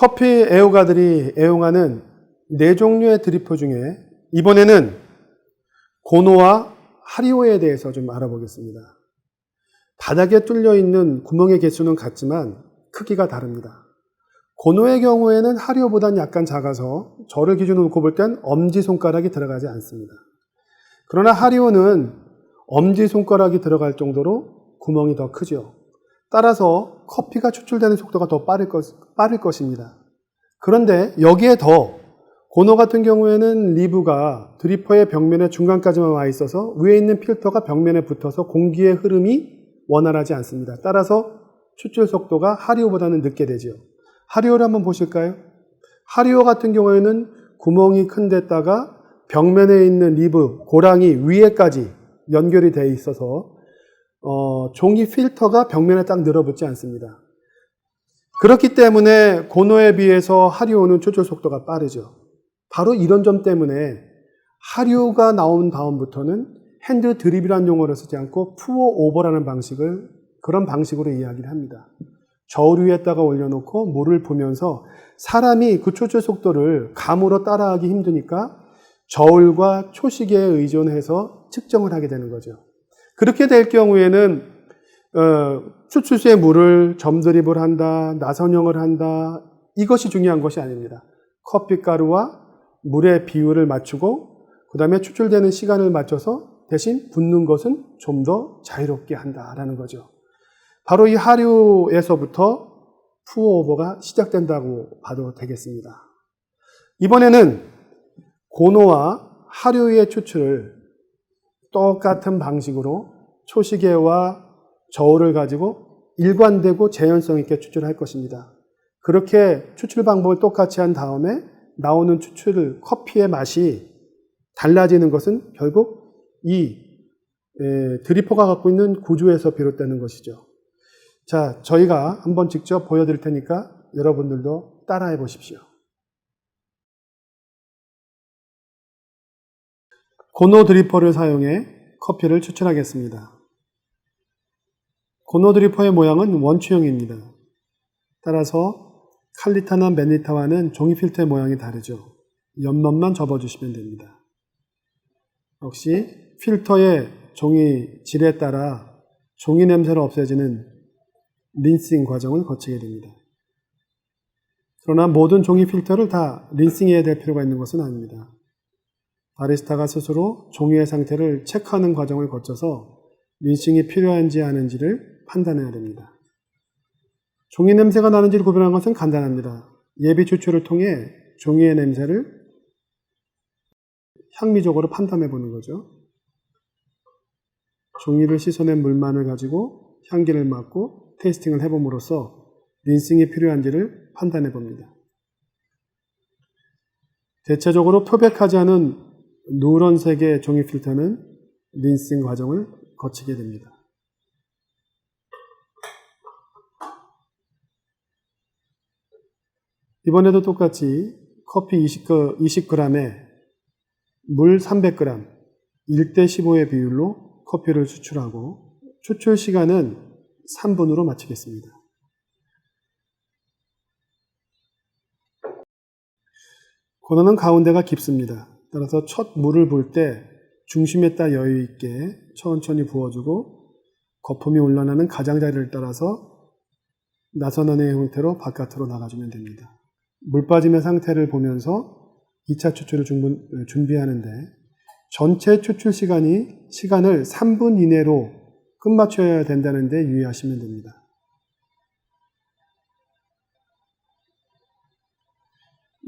커피 애호가들이 애용하는 4종류의 드리퍼 중에 이번에는 고노와 하리오에 대해서 좀 알아보겠습니다. 바닥에 뚫려 있는 구멍의 개수는 같지만 크기가 다릅니다. 고노의 경우에는 하리오보다는 약간 작아서 저를 기준으로 놓고 볼 땐 엄지손가락이 들어가지 않습니다. 그러나 하리오는 엄지손가락이 들어갈 정도로 구멍이 더 크죠. 따라서 커피가 추출되는 속도가 더 빠를 것입니다. 그런데 여기에 더 고노 같은 경우에는 리브가 드리퍼의 벽면의 중간까지만 와 있어서 위에 있는 필터가 벽면에 붙어서 공기의 흐름이 원활하지 않습니다. 따라서 추출 속도가 하리오보다는 늦게 되죠. 하리오를 한번 보실까요? 하리오 같은 경우에는 구멍이 큰 데다가 벽면에 있는 리브, 고랑이 위에까지 연결이 되어 있어서 종이 필터가 벽면에 딱 늘어붙지 않습니다. 그렇기 때문에 고노에 비해서 하리오는 추출 속도가 빠르죠. 바로 이런 점 때문에 하리오가 나온 다음부터는 핸드 드립이라는 용어를 쓰지 않고 푸어 오버라는 그런 방식으로 이야기를 합니다. 저울 위에다가 올려놓고 물을 부면서 사람이 그 추출 속도를 감으로 따라하기 힘드니까 저울과 초시계에 의존해서 측정을 하게 되는 거죠. 그렇게 될 경우에는 추출수에 물을 점드립을 한다, 나선형을 한다, 이것이 중요한 것이 아닙니다. 커피가루와 물의 비율을 맞추고 그 다음에 추출되는 시간을 맞춰서 대신 붓는 것은 좀 더 자유롭게 한다라는 거죠. 바로 이 하류에서부터 푸어오버가 시작된다고 봐도 되겠습니다. 이번에는 고노와 하류의 추출을 똑같은 방식으로 초시계와 저울을 가지고 일관되고 재현성 있게 추출할 것입니다. 그렇게 추출 방법을 똑같이 한 다음에 나오는 커피의 맛이 달라지는 것은 결국 이 드리퍼가 갖고 있는 구조에서 비롯되는 것이죠. 자, 저희가 한번 직접 보여드릴 테니까 여러분들도 따라해 보십시오. 고노 드리퍼를 사용해 커피를 추출하겠습니다. 고노 드리퍼의 모양은 원추형입니다. 따라서 칼리타나 맨리타와는 종이 필터의 모양이 다르죠. 옆면만 접어주시면 됩니다. 역시 필터의 종이 질에 따라 종이 냄새를 없애주는 린싱 과정을 거치게 됩니다. 그러나 모든 종이 필터를 다 린싱해야 될 필요가 있는 것은 아닙니다. 바리스타가 스스로 종이의 상태를 체크하는 과정을 거쳐서 린싱이 필요한지 아닌지를 판단해야 됩니다. 종이 냄새가 나는지를 구별하는 것은 간단합니다. 예비 추출을 통해 종이의 냄새를 향미적으로 판단해 보는 거죠. 종이를 씻어낸 물만을 가지고 향기를 맡고 테이스팅을 해봄으로써 린싱이 필요한지를 판단해 봅니다. 대체적으로 표백하지 않은 누런색의 종이 필터는 린싱 과정을 거치게 됩니다. 이번에도 똑같이 커피 20g에 물 300g, 1대15의 비율로 커피를 추출하고 추출 시간은 3분으로 마치겠습니다. 고노는 가운데가 깊습니다. 따라서 첫 물을 부을 때 중심에다 여유 있게 천천히 부어주고 거품이 올라나는 가장자리를 따라서 나선원의 형태로 바깥으로 나가주면 됩니다. 물 빠짐의 상태를 보면서 2차 추출을 준비하는데 전체 추출 시간을 3분 이내로 끝마쳐야 된다는 데 유의하시면 됩니다.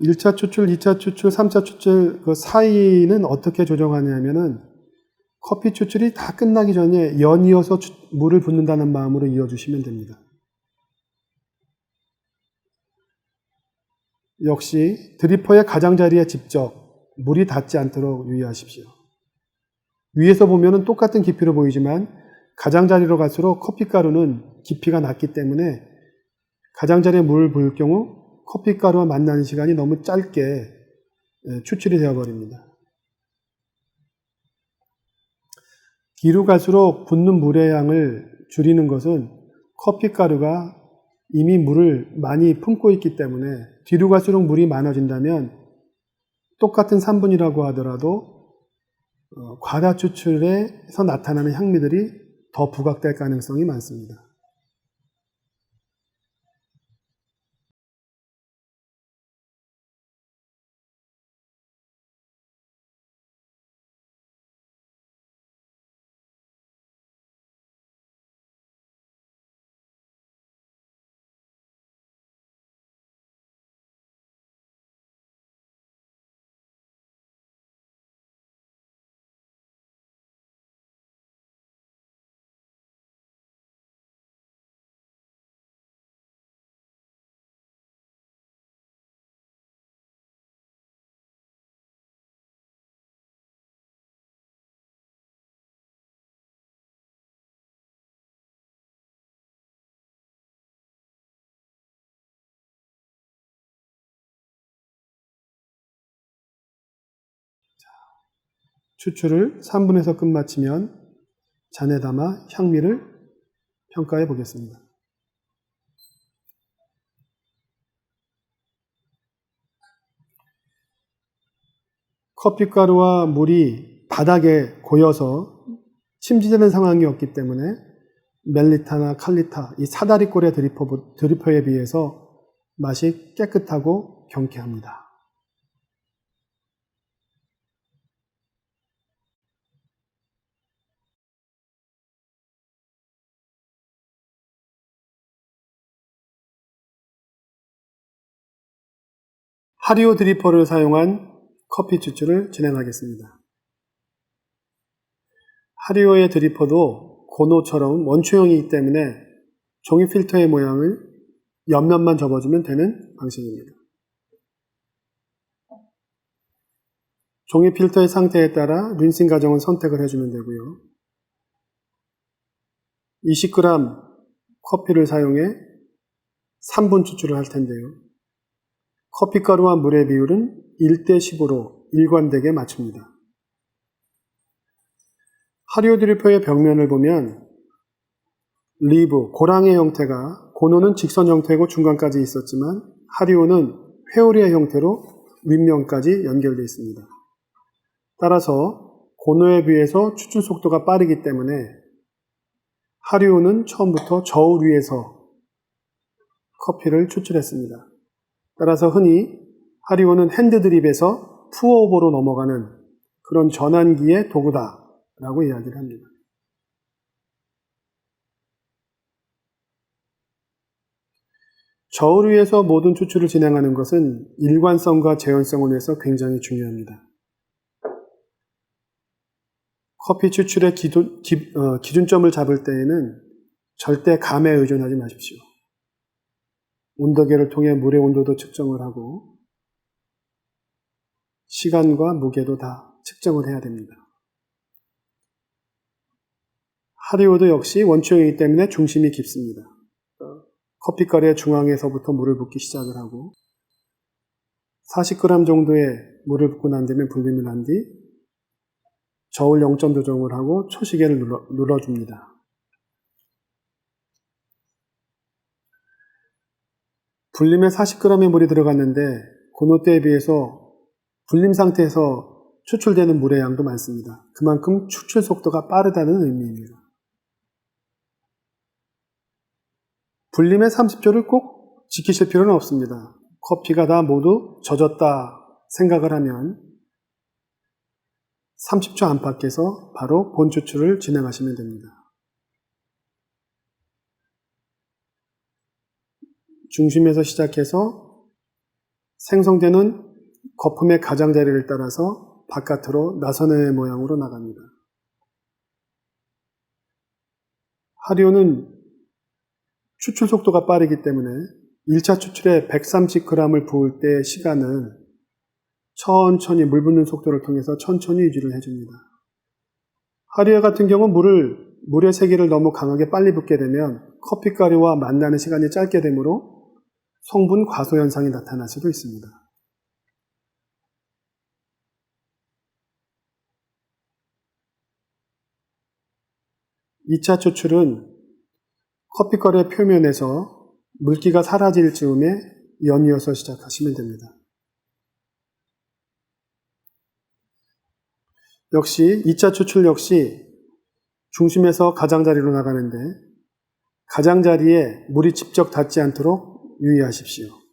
(1차) 추출, (2차) 추출, (3차) 추출 그 사이는 어떻게 조정하냐면은 커피 추출이 다 끝나기 전에 연이어서 물을 붓는다는 마음으로 이어주시면 됩니다. 역시 드리퍼의 가장자리에 직접 물이 닿지 않도록 유의하십시오. 위에서 보면 똑같은 깊이로 보이지만 가장자리로 갈수록 커피가루는 깊이가 낮기 때문에 가장자리에 물을 부을 경우 커피가루와 만나는 시간이 너무 짧게 추출이 되어버립니다. 뒤로 갈수록 붓는 물의 양을 줄이는 것은 커피가루가 이미 물을 많이 품고 있기 때문에 뒤로 갈수록 물이 많아진다면 똑같은 산분이라고 하더라도 과다 추출에서 나타나는 향미들이 더 부각될 가능성이 많습니다. 추출을 3분에서 끝마치면 잔에 담아 향미를 평가해 보겠습니다. 커피가루와 물이 바닥에 고여서 침지되는 상황이었기 때문에 멜리타나 칼리타, 이 사다리꼴의 드리퍼에 비해서 맛이 깨끗하고 경쾌합니다. 하리오 드리퍼를 사용한 커피 추출을 진행하겠습니다. 하리오의 드리퍼도 고노처럼 원초형이기 때문에 종이 필터의 모양을 옆면만 접어주면 되는 방식입니다. 종이 필터의 상태에 따라 린싱 과정을 선택을 해주면 되고요. 20g 커피를 사용해 3분 추출을 할 텐데요. 커피가루와 물의 비율은 1:15로 일관되게 맞춥니다. 하리오 드리퍼의 벽면을 보면 리브, 고랑의 형태가, 고노는 직선 형태고 중간까지 있었지만 하리오는 회오리의 형태로 윗면까지 연결되어 있습니다. 따라서 고노에 비해서 추출 속도가 빠르기 때문에 하리오는 처음부터 저울 위에서 커피를 추출했습니다. 따라서 흔히 하리오는 핸드드립에서 푸어오버로 넘어가는 그런 전환기의 도구다라고 이야기를 합니다. 저울 위에서 모든 추출을 진행하는 것은 일관성과 재현성을 위해서 굉장히 중요합니다. 커피 추출의 기준점을 잡을 때에는 절대 감에 의존하지 마십시오. 온도계를 통해 물의 온도도 측정을 하고 시간과 무게도 다 측정을 해야 됩니다. 하리오도 역시 원초형이기 때문에 중심이 깊습니다. 커피가루의 중앙에서부터 물을 붓기 시작을 하고 40g 정도의 물을 붓고 난 다음에 불림을 한 뒤 저울 0점 조정을 하고 초시계를 눌러줍니다. 불림에 40g의 물이 들어갔는데 고노 때에 비해서 불림 상태에서 추출되는 물의 양도 많습니다. 그만큼 추출 속도가 빠르다는 의미입니다. 불림의 30초를 꼭 지키실 필요는 없습니다. 커피가 다 모두 젖었다 생각을 하면 30초 안팎에서 바로 본 추출을 진행하시면 됩니다. 중심에서 시작해서 생성되는 거품의 가장자리를 따라서 바깥으로 나선의 모양으로 나갑니다. 하리오는 추출 속도가 빠르기 때문에 1차 추출에 130g을 부을 때의 시간을 천천히 물 붓는 속도를 통해서 천천히 유지를 해줍니다. 하리오 같은 경우는 물의 세기를 너무 강하게 빨리 붓게 되면 커피가루와 만나는 시간이 짧게 되므로 성분 과소 현상이 나타날 수도 있습니다. (2차) 추출은 커피가루의 표면에서 물기가 사라질 즈음에 연이어서 시작하시면 됩니다. 역시 2차 추출 역시 중심에서 가장자리로 나가는데 가장자리에 물이 직접 닿지 않도록 유의하십시오.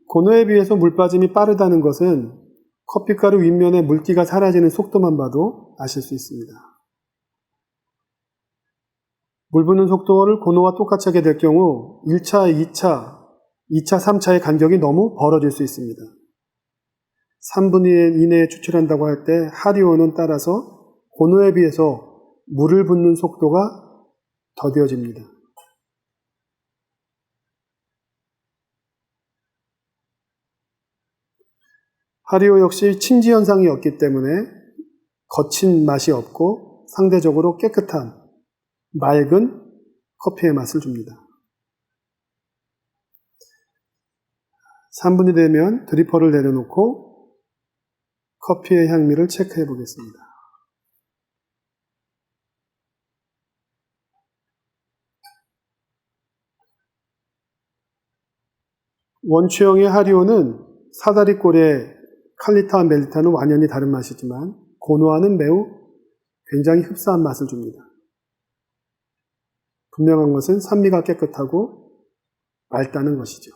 고노에 비해서 물빠짐이 빠르다는 것은 커피가루 윗면에 물기가 사라지는 속도만 봐도 아실 수 있습니다. 물 붓는 속도를 고노와 똑같이 하게 될 경우 1차, 2차, 3차의 간격이 너무 벌어질 수 있습니다. 3분 이내에 추출한다고 할 때 하리오는 따라서 고노에 비해서 물을 붓는 속도가 더뎌집니다. 하리오 역시 침지 현상이 없기 때문에 거친 맛이 없고 상대적으로 깨끗한 맑은 커피의 맛을 줍니다. 3분이 되면 드리퍼를 내려놓고 커피의 향미를 체크해 보겠습니다. 원추형의 하리오는 사다리꼴의 칼리타와 멜리타는 완연히 다른 맛이지만 고노와는 매우 굉장히 흡사한 맛을 줍니다. 분명한 것은 산미가 깨끗하고 맑다는 것이죠.